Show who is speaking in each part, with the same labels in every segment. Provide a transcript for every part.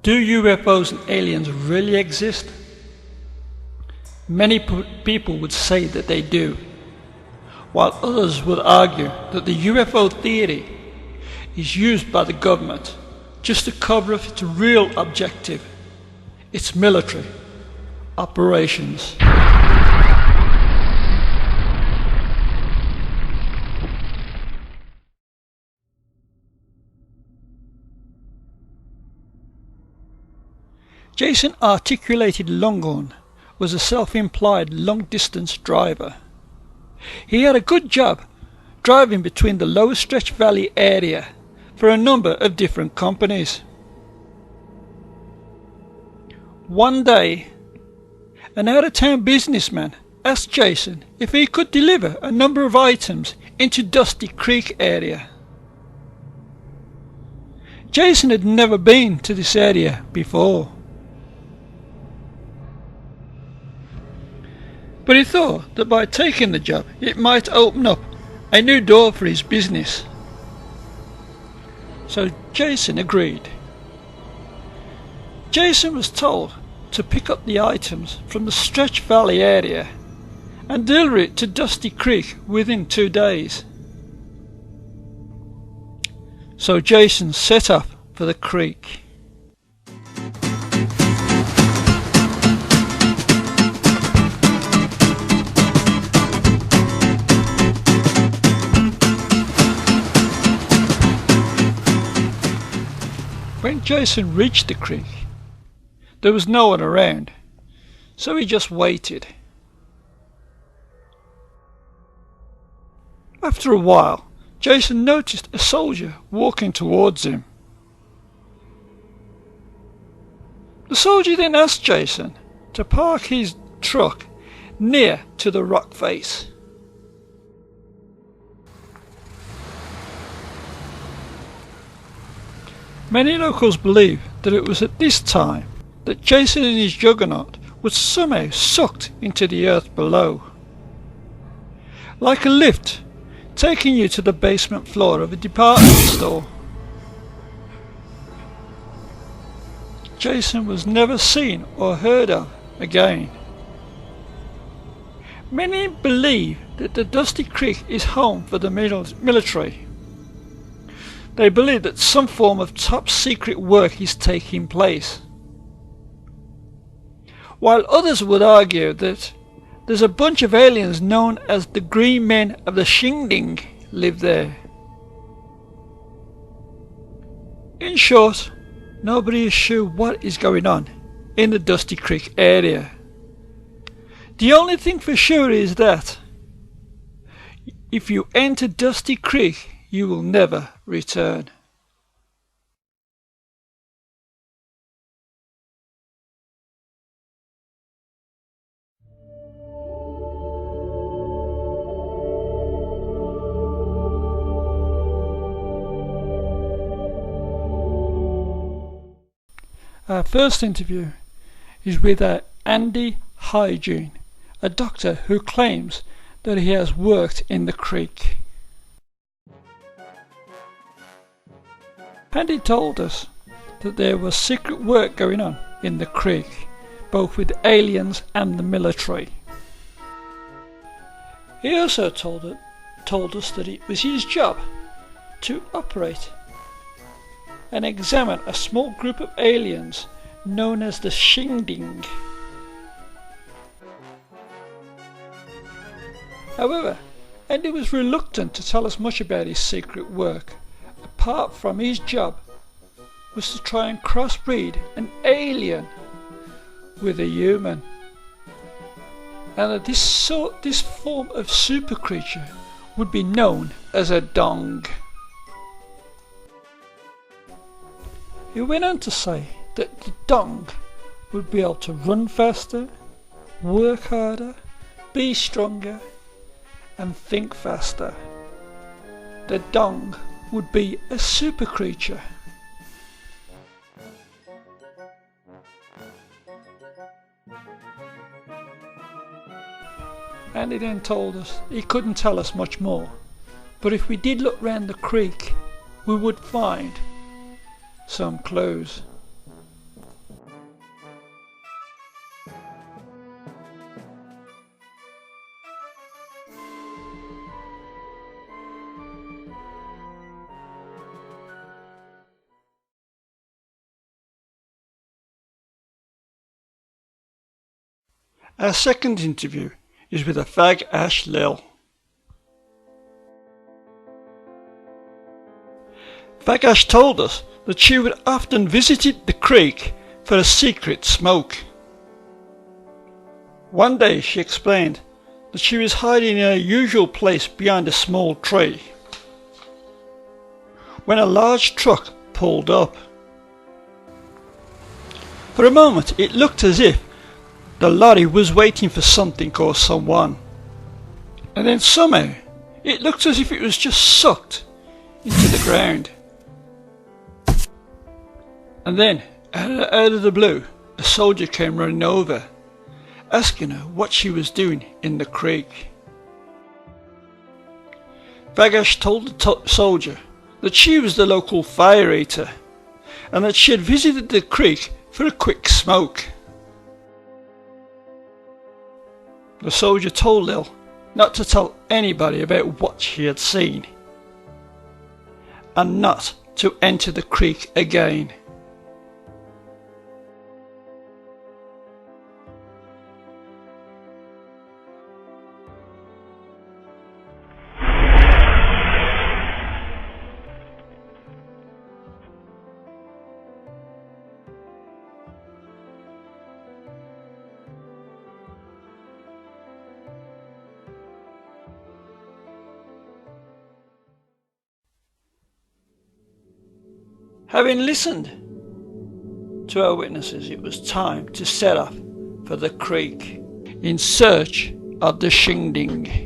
Speaker 1: Do UFOs and aliens really exist? Many people would say that they do, while others would argue that the UFO theory is used by the government just to cover up its real objective, its military operations. Jason Articulated Longhorn was a self-employed long-distance driver. He had a good job driving between the Lower Stretch Valley area for a number of different companies. One day, an out-of-town businessman asked Jason if he could deliver a number of items into Dusty Creek area. Jason had never been to this area before, but he thought that by taking the job it might open up a new door for his business. So Jason agreed. Jason was told to pick up the items from the Stretch Valley area and deliver it to Dusty Creek within 2 days. So Jason set off for the creek. When Jason reached the creek, there was no one around, so he just waited. After a while, Jason noticed a soldier walking towards him. The soldier then asked Jason to park his truck near to the rock face. Many locals believe that it was at this time that Jason and his juggernaut was somehow sucked into the earth below, like a lift taking you to the basement floor of a department store. Jason was never seen or heard of again. Many believe that the Dusty Creek is home for the military. They believe that some form of top secret work is taking place, while others would argue that there's a bunch of aliens known as the Green Men of the Shingding live there. In short, nobody is sure what is going on in the Dusty Creek area. The only thing for sure is that if you enter Dusty Creek, you will never return. Our first interview is with Andy Hygiene, a doctor who claims that he has worked in the creek. Andy told us that there was secret work going on in the creek, both with aliens and the military. He also told us that it was his job to operate and examine a small group of aliens known as the Shingding. However, Andy was reluctant to tell us much about his secret work, apart from his job was to try and crossbreed an alien with a human, and that this form of super creature would be known as a dong. He went on to say that the dong would be able to run faster, work harder, be stronger, and think faster. The dong would be a super creature. And he then told us he couldn't tell us much more, but if we did look round the creek, we would find some clues. Our second interview is with a fag Ash Lil. Fag Ash told us that she would often visited the creek for a secret smoke. One day she explained that she was hiding in her usual place behind a small tree when a large truck pulled up. For a moment it looked as if the lorry was waiting for something or someone, and then somehow it looked as if it was just sucked into the ground. And then, out of the blue, a soldier came running over, asking her what she was doing in the creek. Fag Ash told the soldier that she was the local fire eater, and that she had visited the creek for a quick smoke. The soldier told Lil not to tell anybody about what she had seen, and not to enter the creek again. Having listened to our witnesses, it was time to set off for the creek in search of the shingding.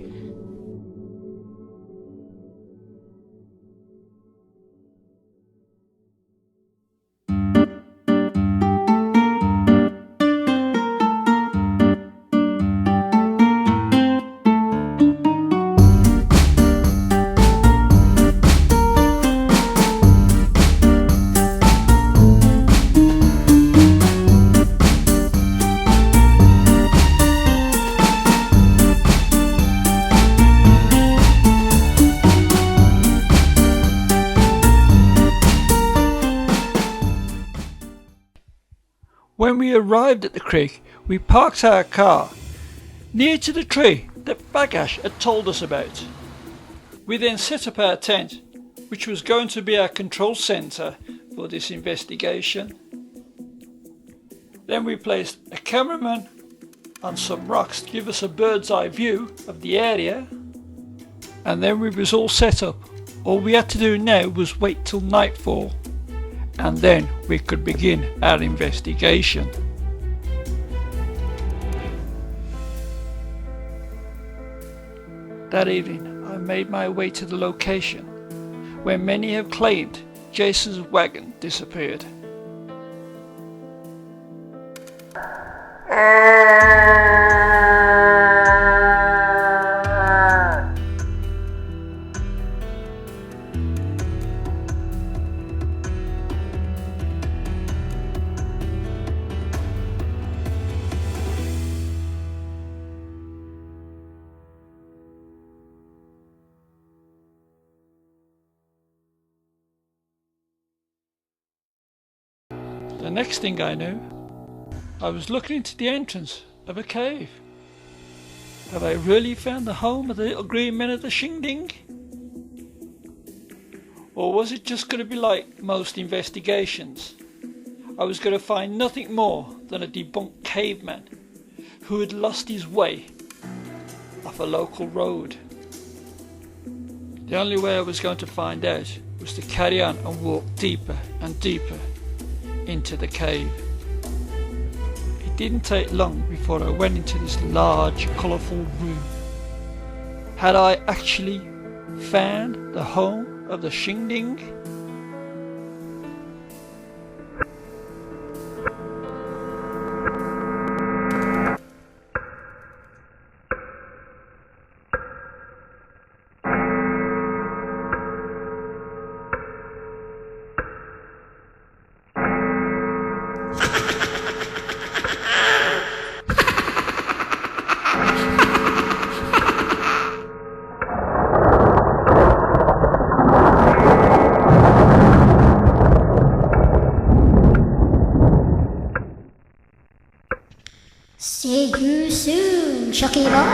Speaker 1: When we arrived at the creek, we parked our car near to the tree that Fag Ash had told us about. We then set up our tent, which was going to be our control centre for this investigation. Then we placed a cameraman on some rocks to give us a bird's eye view of the area, and then we was all set up. All we had to do now was wait till nightfall, and then we could begin our investigation. That evening I made my way to the location where many have claimed Jason's wagon disappeared. The next thing I knew, I was looking into the entrance of a cave. Have I really found the home of the little green men of the Shingding? Or was it just going to be like most investigations? I was going to find nothing more than a debunked caveman who had lost his way off a local road. The only way I was going to find out was to carry on and walk deeper and deeper into the cave. It didn't take long before I went into this large, colourful room. Had I actually found the home of the Shingding?
Speaker 2: See you soon, Shakira.